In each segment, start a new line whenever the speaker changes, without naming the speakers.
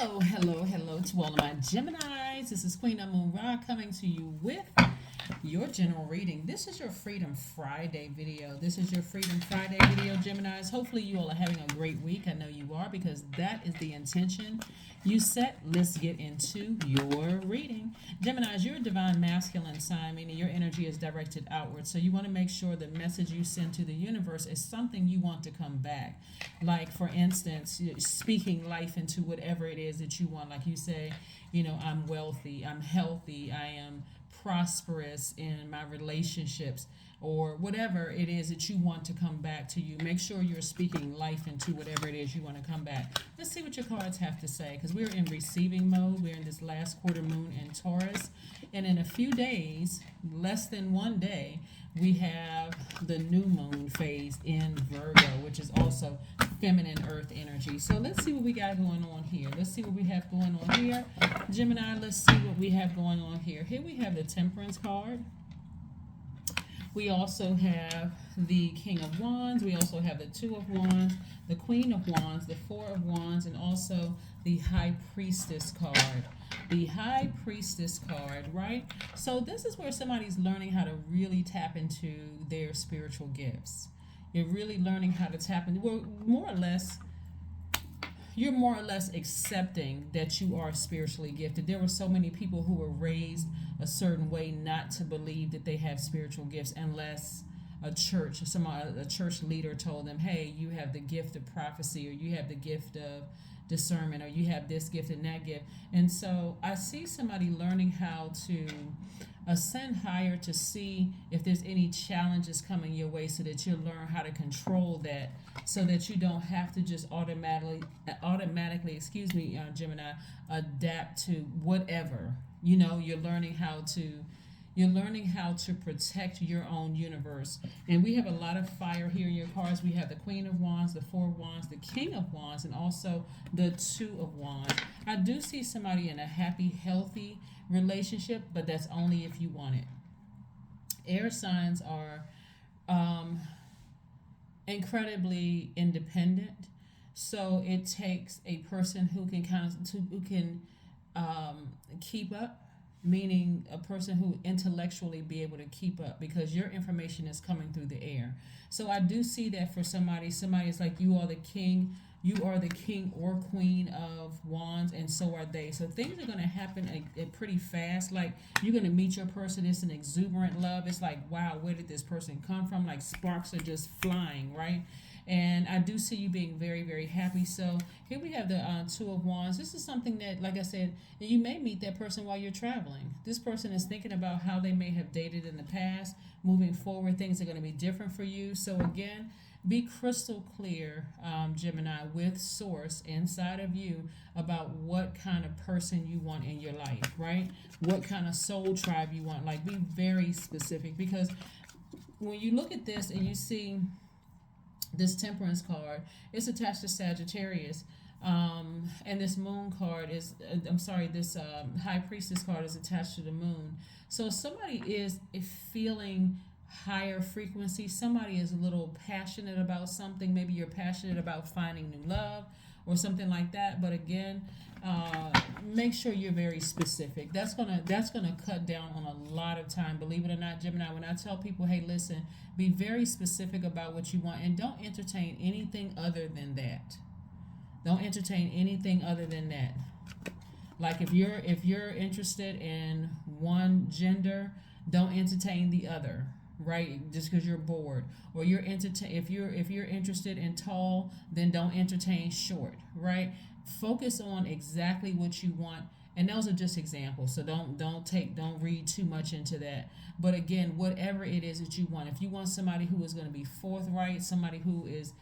Hello to all of my Geminis. This is Queen Moon Ra coming to you with your general reading. This is your Freedom Friday video. Geminis. Hopefully, you all are having a great week. I know you are because that is the intention you set. Let's get into your reading. Geminis, you're a divine masculine sign, meaning your energy is directed outward. So, you want to make sure the message you send to the universe is something you want to come back. Like, for instance, speaking life into whatever it is that you want. Like you say, I'm wealthy, I'm healthy, I am prosperous in my relationships, or whatever it is that you want to come back to you. Make sure you're speaking life into whatever it is you want to come back. Let's see what your cards have to say, because we're in receiving mode. We're in this last quarter moon in Taurus, and in a few days, less than one day, we have the new moon phase in Virgo, which is also feminine earth energy. So let's see what we got going on here. Gemini, let's see what we have going on here. Here we have the Temperance card. We also have the King of Wands. We also have the Two of Wands, the Queen of Wands, the Four of Wands, and also the High Priestess card. The High Priestess card, right? So this is where somebody's learning how to really tap into their spiritual gifts. You're really learning how to tap into, well, you're more or less accepting that you are spiritually gifted. There were so many people who were raised a certain way not to believe that they have spiritual gifts unless a church leader told them, hey, you have the gift of prophecy, or you have the gift of discernment, or you have this gift and that gift. And so I see somebody learning how to ascend higher, to see if there's any challenges coming your way, so that you learn how to control that, so that you don't have to just automatically Gemini, adapt to whatever. You're learning how to protect your own universe. And we have a lot of fire here in your cards. We have the Queen of Wands, the Four of Wands, the King of Wands, and also the Two of Wands. I do see somebody in a happy, healthy relationship, but that's only if you want it. Air signs are incredibly independent. So it takes a person who can keep up, meaning a person who intellectually be able to keep up, because your information is coming through the air. So I do see that for somebody is like, you are the king or queen of wands, and so are they. So things are going to happen pretty fast. Like, you're going to meet your person. It's an exuberant love. It's like, wow, where did this person come from? Like, sparks are just flying, right? And I do see you being very, very happy. So here we have the Two of Wands. This is something that, like I said, you may meet that person while you're traveling. This person is thinking about how they may have dated in the past. Moving forward, things are going to be different for you. So again, be crystal clear, Gemini, with source inside of you about what kind of person you want in your life, right? What kind of soul tribe you want. Like, be very specific, because when you look at this and you see this Temperance card, it's attached to Sagittarius. And this Moon card is, this High Priestess card is attached to the Moon. So somebody is feeling higher frequency. Somebody is a little passionate about something. Maybe you're passionate about finding new love or something like that. But again, make sure you're very specific. That's gonna cut down on a lot of time. Believe it or not, Gemini, when I tell people, hey, listen, be very specific about what you want, and don't entertain anything other than that. Like, if you're interested in one gender, don't entertain the other, right? Just because you're bored. Or if you're interested in tall, then don't entertain short, right? Focus on exactly what you want. And those are just examples, so don't read too much into that. But again, whatever it is that you want, if you want somebody who is going to be forthright, somebody who is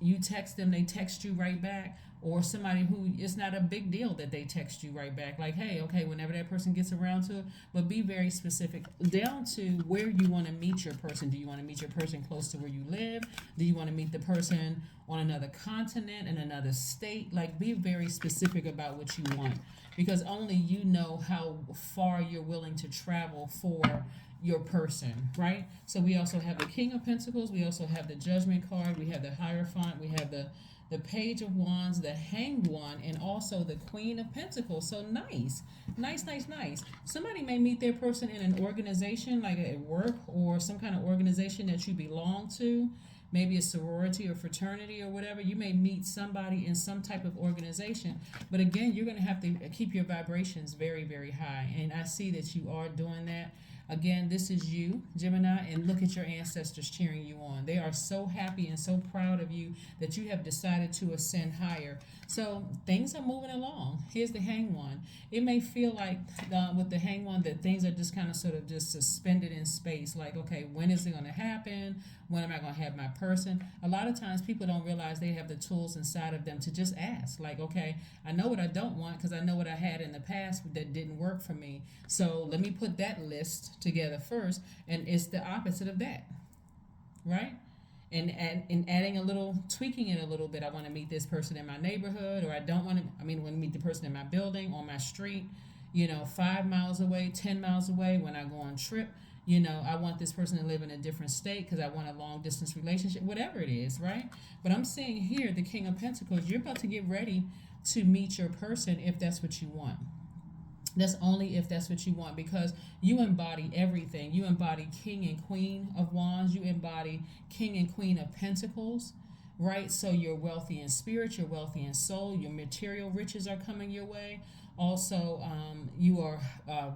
you text them, they text you right back, or somebody who, it's not a big deal that they text you right back, like, hey, okay, whenever that person gets around to it. But be very specific down to where you want to meet your person. Do you want to meet your person close to where you live? Do you want to meet the person on another continent, in another state? Like, be very specific about what you want, because only you know how far you're willing to travel for your person, right? So we also have the King of Pentacles, we also have the Judgment card, we have the Hierophant, we have the the Page of Wands, the Hanged One, and also the Queen of Pentacles. So nice, nice, nice, nice. Somebody may meet their person in an organization, like at work, or some kind of organization that you belong to. Maybe a sorority or fraternity or whatever. You may meet somebody in some type of organization. But again, you're going to have to keep your vibrations very, very high. And I see that you are doing that. Again, this is you, Gemini, and look at your ancestors cheering you on. They are so happy and so proud of you that you have decided to ascend higher. So things are moving along. Here's the Hanged One. It may feel like with the Hanged One that things are just kind of sort of just suspended in space. Like, okay, when is it going to happen? When am I going to have my person? A lot of times people don't realize they have the tools inside of them to just ask. Like, okay, I know what I don't want because I know what I had in the past that didn't work for me. So let me put that list together first. And it's the opposite of that, right? And adding a little, tweaking it a little bit. I want to meet this person in my neighborhood, or I don't want to, want to meet the person in my building, on my street, 5 miles away, 10 miles away when I go on trip. I want this person to live in a different state because I want a long distance relationship, whatever it is, right? But I'm seeing here the King of Pentacles, you're about to get ready to meet your person if that's what you want. That's only if that's what you want, because you embody everything. You embody King and Queen of Wands. You embody King and Queen of Pentacles, right? So you're wealthy in spirit, you're wealthy in soul, your material riches are coming your way. Also, you are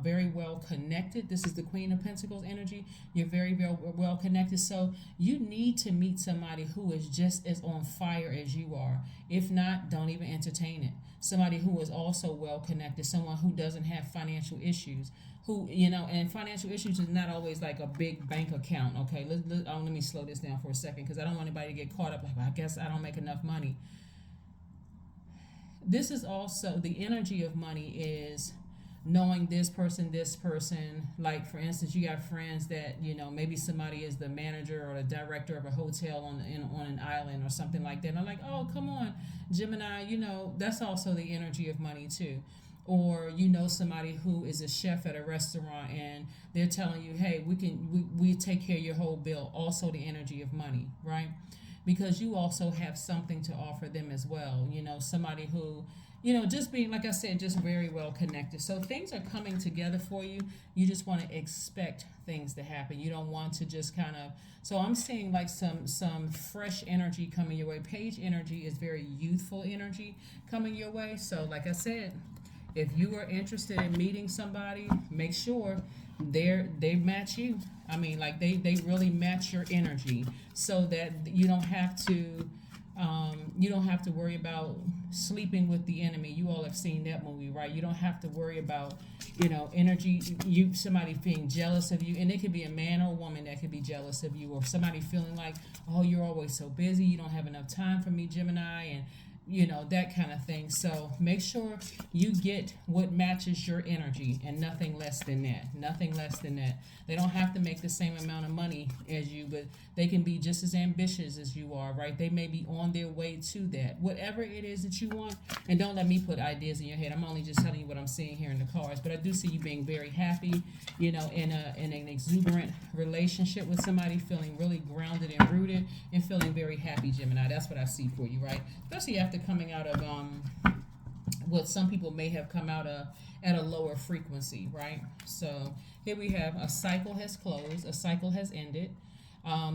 very well connected. This is the Queen of Pentacles energy. You're very, very well connected. So you need to meet somebody who is just as on fire as you are. If not, don't even entertain it. Somebody who is also well connected, someone who doesn't have financial issues, who, and financial issues is not always like a big bank account. Okay, let me slow this down for a second, because I don't want anybody to get caught up like, well, I guess I don't make enough money. This is also the energy of money is knowing this person. Like, for instance, you got friends that, maybe somebody is the manager or the director of a hotel on an island or something like that. And I'm like, oh, come on, Gemini, that's also the energy of money too. Or somebody who is a chef at a restaurant and they're telling you, hey, we take care of your whole bill. Also the energy of money, right? Because you also have something to offer them as well. Somebody who, just being, like I said, just very well connected. So things are coming together for you. You just want to expect things to happen. You don't want to just kind of, so I'm seeing like some fresh energy coming your way. Page energy is very youthful energy coming your way. So like I said, if you are interested in meeting somebody, make sure they match you. They really match your energy, so that you don't have to worry about sleeping with the enemy. You all have seen that movie, right? You don't have to worry about energy, somebody being jealous of you. And it could be a man or a woman that could be jealous of you, or somebody feeling like, oh, you're always so busy, you don't have enough time for me, Gemini, and that kind of thing. So make sure you get what matches your energy and nothing less than that. Nothing less than that. They don't have to make the same amount of money as you, but they can be just as ambitious as you are, right? They may be on their way to that. Whatever it is that you want, and don't let me put ideas in your head. I'm only just telling you what I'm seeing here in the cards, but I do see you being very happy, in an exuberant relationship with somebody, feeling really grounded and rooted, and feeling very happy, Gemini. That's what I see for you, right? Especially after coming out of what some people may have come out of at a lower frequency, right? So here we have a cycle has closed, a cycle has ended.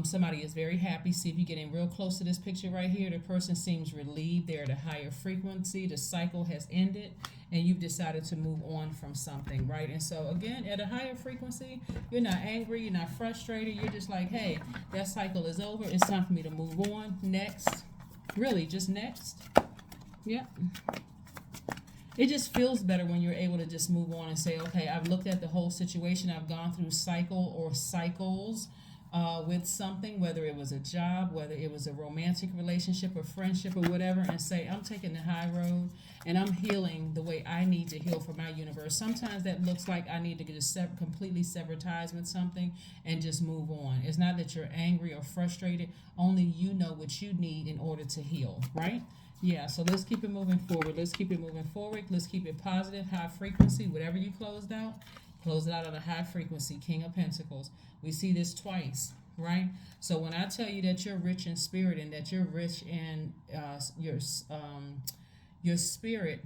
Somebody is very happy. See if you're getting real close to this picture right here. The person seems relieved. They're at a higher frequency. The cycle has ended, and you've decided to move on from something, right? And so again, at a higher frequency, you're not angry, you're not frustrated. You're just like, hey, that cycle is over. It's time for me to move on. Next. Really, just next. Yep. It just feels better when you're able to just move on and say, okay, I've looked at the whole situation. I've gone through cycle or cycles with something, whether it was a job, whether it was a romantic relationship or friendship or whatever, and say, I'm taking the high road and I'm healing the way I need to heal for my universe. Sometimes that looks like I need to just completely sever ties with something and just move on. It's not that you're angry or frustrated. Only you know what you need in order to heal, right? Yeah, so let's keep it moving forward. Let's keep it moving forward. Let's keep it positive, high frequency. Whatever you closed out, close it out at a high frequency. King of Pentacles. We see this twice. right? So when I tell you that you're rich in spirit and that you're rich in your spirit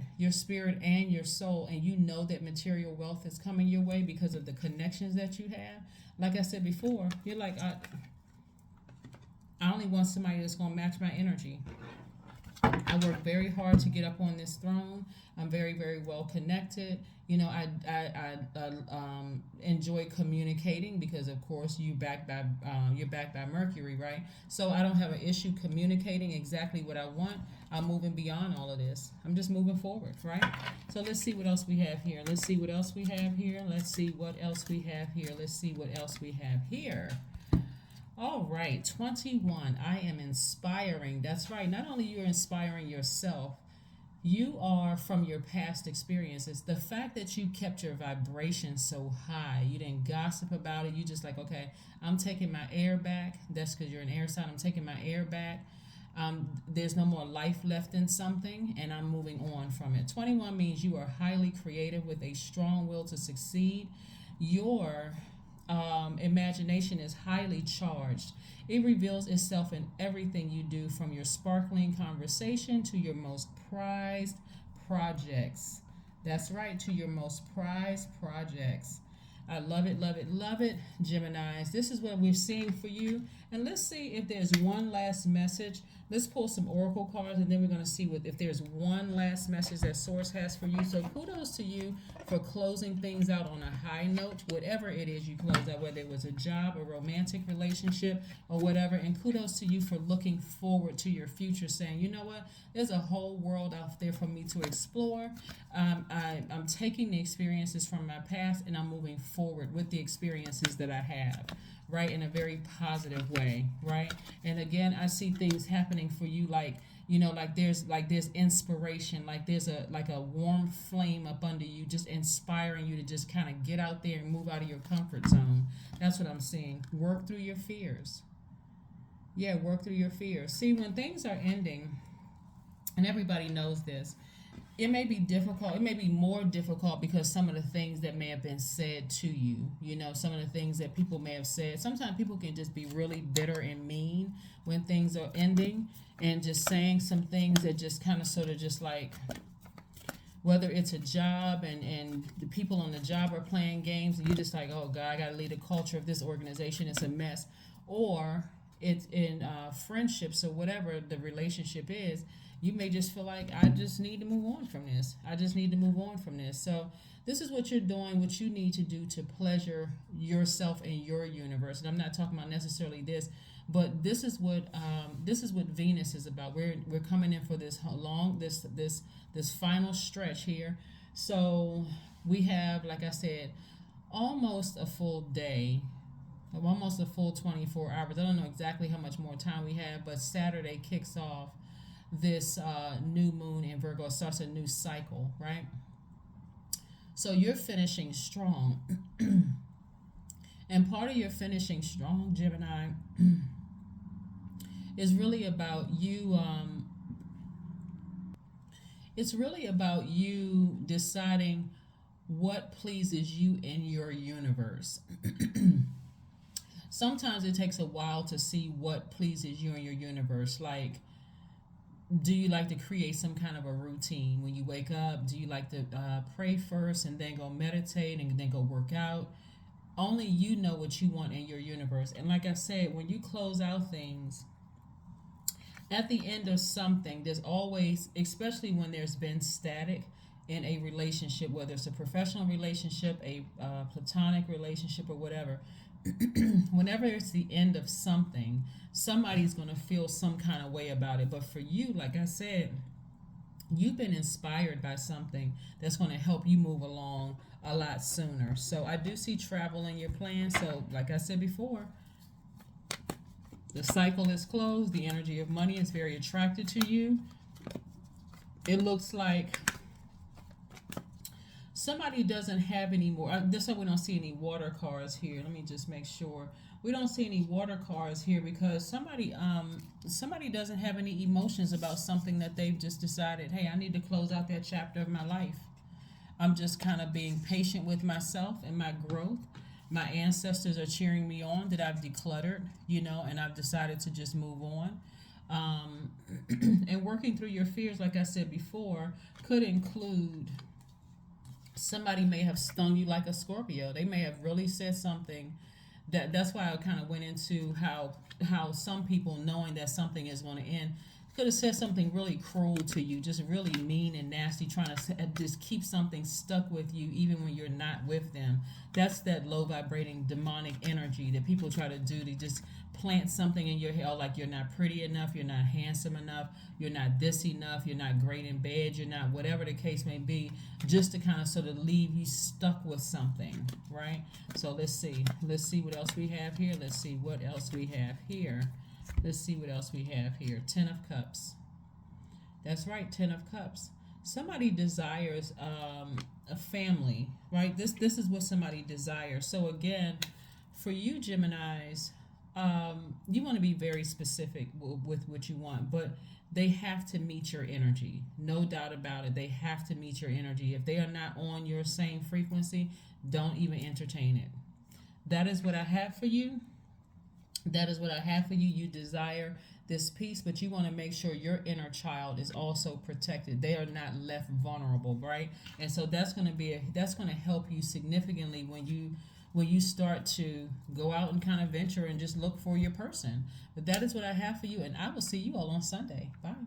and your soul, and you know that material wealth is coming your way because of the connections that you have. Like I said before, you're like, I only want somebody that's going to match my energy. I work very hard to get up on this throne. I'm very, very well connected. I enjoy communicating because, of course, you're backed by Mercury, right? So I don't have an issue communicating exactly what I want. I'm moving beyond all of this. I'm just moving forward, right? So let's see what else we have here. Let's see what else we have here. Let's see what else we have here. Let's see what else we have here. All right, 21. I am inspiring. That's right. Not only you're inspiring yourself, you are from your past experiences. The fact that you kept your vibration so high, you didn't gossip about it. You just like, okay, I'm taking my air back. That's because you're an air sign. I'm taking my air back. There's no more life left in something, and I'm moving on from it. 21 means you are highly creative with a strong will to succeed. Your imagination is highly charged. It reveals itself in everything you do, from your sparkling conversation to your most prized projects. That's right, to your most prized projects. I love it, love it, love it, Geminis. This is what we're seeing for you. And let's see if there's one last message. Let's pull some oracle cards, and then we're going to see if there's one last message that Source has for you. So kudos to you for closing things out on a high note, whatever it is you close out, whether it was a job, a romantic relationship, or whatever. And kudos to you for looking forward to your future, saying, you know what, there's a whole world out there for me to explore. I'm taking the experiences from my past, and I'm moving forward with the experiences that I have, right, in a very positive way, right? And again, I see things happening for you, like, there's inspiration, like there's a warm flame up under you, just inspiring you to just kind of get out there and move out of your comfort zone. That's what I'm seeing. Work through your fears. Yeah, work through your fears. See, when things are ending, and everybody knows this, it may be difficult. It may be more difficult because some of the things that may have been said to you, some of the things that people may have said. Sometimes people can just be really bitter and mean when things are ending, and just saying some things that just kind of sort of just like, whether it's a job and the people on the job are playing games, and you're just like, oh God, I got to lead the culture of this organization. It's a mess. Or it's in friendships or whatever the relationship is. You may just feel like, I just need to move on from this. I just need to move on from this. So this is what you're doing, what you need to do to pleasure yourself and your universe. And I'm not talking about necessarily this, but this is what Venus is about. We're coming in for this this final stretch here. So we have, like I said, almost a full day, almost a full 24 hours. I don't know exactly how much more time we have, but Saturday kicks off this new moon in Virgo. Starts a new cycle, right? So you're finishing strong. And part of your finishing strong, Gemini, is really about you. It's really about you deciding what pleases you in your universe. Sometimes it takes a while to see what pleases you in your universe. Like, do you like to create some kind of a routine when you wake up? Do you like to pray first and then go meditate and then go work out? Only you know what you want in your universe. And like I said, when you close out things, at the end of something, there's always, especially when there's been static in a relationship, whether it's a professional relationship, a platonic relationship, or whatever, whenever it's the end of something, somebody's going to feel some kind of way about it. But for you, like I said, you've been inspired by something that's going to help you move along a lot sooner. So I do see travel in your plan. So like I said before, the cycle is closed. The energy of money is very attracted to you. It looks like somebody doesn't have any more. This way we don't see any water cards here. Let me just make sure. We don't see any water cards here because somebody doesn't have any emotions about something that they've just decided, hey, I need to close out that chapter of my life. I'm just kind of being patient with myself and my growth. My ancestors are cheering me on that I've decluttered, and I've decided to just move on. Um, and working through your fears, like I said before, could include somebody may have stung you like a Scorpio. They may have really said something that's why I kind of went into how some people, knowing that something is going to end, could have said something really cruel to you, just really mean and nasty, trying to just keep something stuck with you even when you're not with them. That's that low vibrating demonic energy that people try to do, to just plant something in your head, like you're not pretty enough, you're not handsome enough, you're not this enough, you're not great in bed, you're not whatever the case may be, just to kind of sort of leave you stuck with something, right? So let's see what else we have here. Let's see what else we have here. Let's see what else we have here. 10 of Cups. That's right, 10 of Cups. Somebody desires a family, right? This is what somebody desires. So again, for you Geminis, you want to be very specific with what you want, but they have to meet your energy. No doubt about it. They have to meet your energy. If they are not on your same frequency, don't even entertain it. That is what I have for you. That is what I have for you. You desire this peace, but you want to make sure your inner child is also protected. They are not left vulnerable, right? And so that's going to help you significantly when you start to go out and kind of venture and just look for your person. But that is what I have for you, and I will see you all on Sunday. Bye.